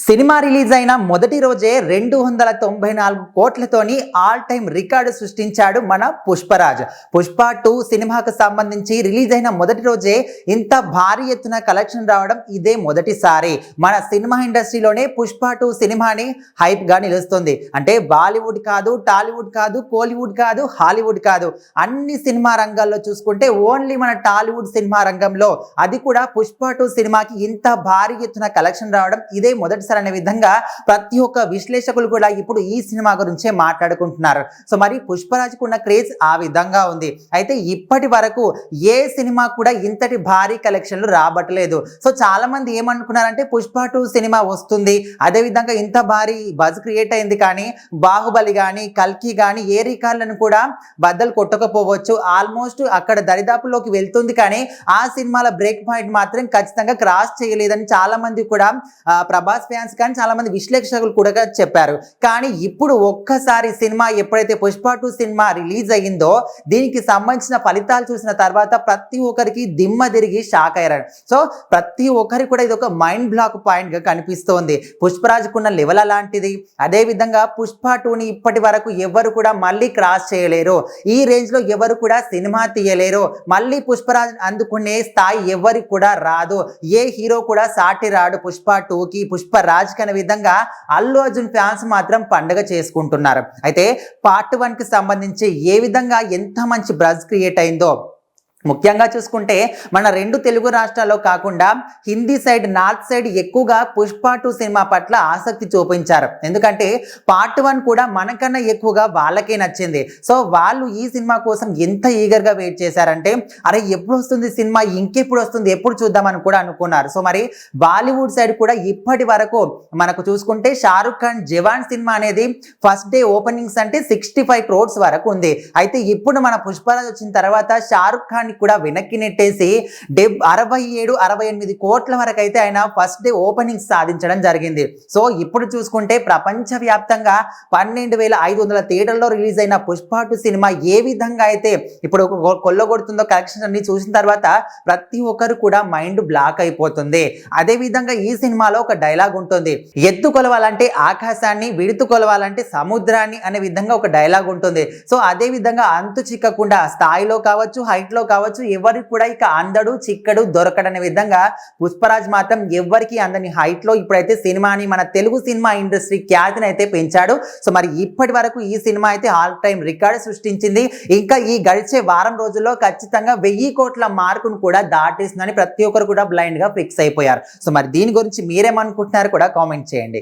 Cinema release అయిన మొదటి రోజే 294 కోట్లతోని ఆల్ టైమ్ రికార్డు సృష్టించాడు మన పుష్పరాజ్. పుష్ప 2 సినిమాకు సంబంధించి రిలీజ్ అయిన మొదటి రోజే ఇంత భారీ ఎత్తున కలెక్షన్ రావడం ఇదే మొదటిసారి. మన సినిమా ఇండస్ట్రీలోనే పుష్ప 2 సినిమాని హైప్ గా నిలుస్తుంది. అంటే బాలీవుడ్ కాదు, టాలీవుడ్ కాదు, కోలీవుడ్ కాదు, హాలీవుడ్ కాదు, అన్ని సినిమా రంగాల్లో చూసుకుంటే ఓన్లీ మన టాలీవుడ్ సినిమా రంగంలో అది కూడా పుష్ప 2 సినిమాకి ఇంత భారీ ఎత్తున కలెక్షన్ రావడం ఇదే మొదటి అనే విధంగా ప్రతి ఒక్క విశ్లేషకులు కూడా ఇప్పుడు ఈ సినిమా గురించే మాట్లాడుకుంటున్నారు. సో మరి పుష్పరాజ్కు ఉన్న క్రేజ్ ఆ విధంగా ఉంది. అయితే ఇప్పటి వరకు ఏ సినిమా కూడా ఇంతటి భారీ కలెక్షన్లు రాబట్టలేదు. సో చాలా మంది ఏమనుకున్నారంటే పుష్ప 2 సినిమా వస్తుంది, అదే విధంగా ఇంత భారీ బజ్ క్రియేట్ అయింది, కానీ బాహుబలి కానీ కల్కి కానీ ఏ రికార్డులను కూడా బద్దలు కొట్టకపోవచ్చు, ఆల్మోస్ట్ అక్కడ దరిదాపుల్లోకి వెళ్తుంది, కానీ ఆ సినిమాల బ్రేక్ పాయింట్ మాత్రం ఖచ్చితంగా క్రాస్ చేయలేదని చాలా మంది కూడా ప్రభాస్ ఫ్యాన్స్ కానీ చాలా మంది విశ్లేషకులు కూడా చెప్పారు. కానీ ఇప్పుడు ఒక్కసారి సినిమా ఎప్పుడైతే పుష్ప 2 సినిమా రిలీజ్ అయ్యిందో దీనికి సంబంధించిన ఫలితాలు చూసిన తర్వాత ప్రతి ఒక్కరికి దిమ్మ తిరిగి షాక్ అయ్యారు. సో ప్రతి ఒక్కరి కూడా ఇది ఒక మైండ్ బ్లాక్ పాయింట్ గా కనిపిస్తోంది. పుష్పరాజ్కున్న లెవెల్ అలాంటిది. అదే విధంగా పుష్ప 2ని ఇప్పటి వరకు ఎవరు కూడా మళ్ళీ క్రాస్ చేయలేరు. ఈ రేంజ్ లో ఎవరు కూడా సినిమా తీయలేరు. మళ్ళీ పుష్పరాజ్ అందుకునే స్థాయి ఎవరికి కూడా రాదు. ఏ హీరో కూడా సాటి రాడు పుష్ప 2కి, పుష్పరాజ్ అనే విధంగా అల్లు అర్జున్ ఫ్యాన్స్ మాత్రం పండుగ చేసుకుంటున్నారు. అయితే పార్ట్ 1 కి సంబంధించి ఏ విధంగా ఎంత మంచి బజ్ క్రియేట్ అయిందో ముఖ్యంగా చూసుకుంటే మన రెండు తెలుగు రాష్ట్రాల్లో కాకుండా హిందీ సైడ్, నార్త్ సైడ్ ఎక్కువగా పుష్ప 2 సినిమా పట్ల ఆసక్తి చూపించారు. ఎందుకంటే పార్ట్ 1 కూడా మనకన్నా ఎక్కువగా వాళ్ళకే నచ్చింది. సో వాళ్ళు ఈ సినిమా కోసం ఎంత ఈగర్గా వెయిట్ చేశారంటే అరే ఎప్పుడు వస్తుంది సినిమా, ఇంకెప్పుడు వస్తుంది, ఎప్పుడు చూద్దామని కూడా అనుకున్నారు. సో మరి బాలీవుడ్ సైడ్ కూడా ఇప్పటి వరకు మనకు చూసుకుంటే షారుఖ్ ఖాన్ జవాన్ సినిమా అనేది ఫస్ట్ డే ఓపెనింగ్స్ అంటే 65 crores వరకు ఉంది. అయితే ఇప్పుడు మన పుష్పరాజ్ వచ్చిన తర్వాత షారుఖ్ ఖాన్ కూడా వెనక్కి నెట్టేసి 67-68 కోట్ల వరకు అయితే ఆయన ఫస్ట్ డే ఓపెనింగ్ సాధించడం జరిగింది. సో ఇప్పుడు చూసుకుంటే ప్రపంచవ్యాప్తంగా 12,500 థియేటర్లో రిలీజ్ అయిన పుష్ప 2 సినిమా ఏ విధంగా అయితే ఇప్పుడు కొల్లగొడుతుందో కలెక్షన్ అన్ని చూసిన తర్వాత ప్రతి ఒక్కరు కూడా మైండ్ బ్లాక్ అయిపోతుంది. అదే విధంగా ఈ సినిమాలో ఒక డైలాగ్ ఉంటుంది, ఎత్తు కొలవాలంటే ఆకాశాన్ని, విడుతు కొలవాలంటే సముద్రాన్ని అనే విధంగా ఒక డైలాగ్ ఉంటుంది. సో అదే విధంగా అంతు చిక్కకుండా స్థాయిలో కావచ్చు, హైట్ లో కావచ్చు, ఎవరికి కూడా ఇక అందడు చిక్కడు దొరకడనే విధంగా పుష్పరాజ్ మాత్రం ఎవరికి అందని హైట్ లో ఇప్పుడైతే సినిమాని, మన తెలుగు సినిమా ఇండస్ట్రీ ఖ్యాతిని అయితే పెంచాడు. సో మరి ఇప్పటి వరకు ఈ సినిమా అయితే ఆల్ టైమ్ రికార్డు సృష్టించింది. ఇంకా ఈ గడిచే వారం రోజుల్లో ఖచ్చితంగా 1000 కోట్ల మార్కును కూడా దాటేస్తుందని ప్రతి ఒక్కరు కూడా బ్లైండ్ గా ఫిక్స్ అయిపోయారు. సో మరి దీని గురించి మీరేమనుకుంటున్నారు కూడా కామెంట్ చేయండి.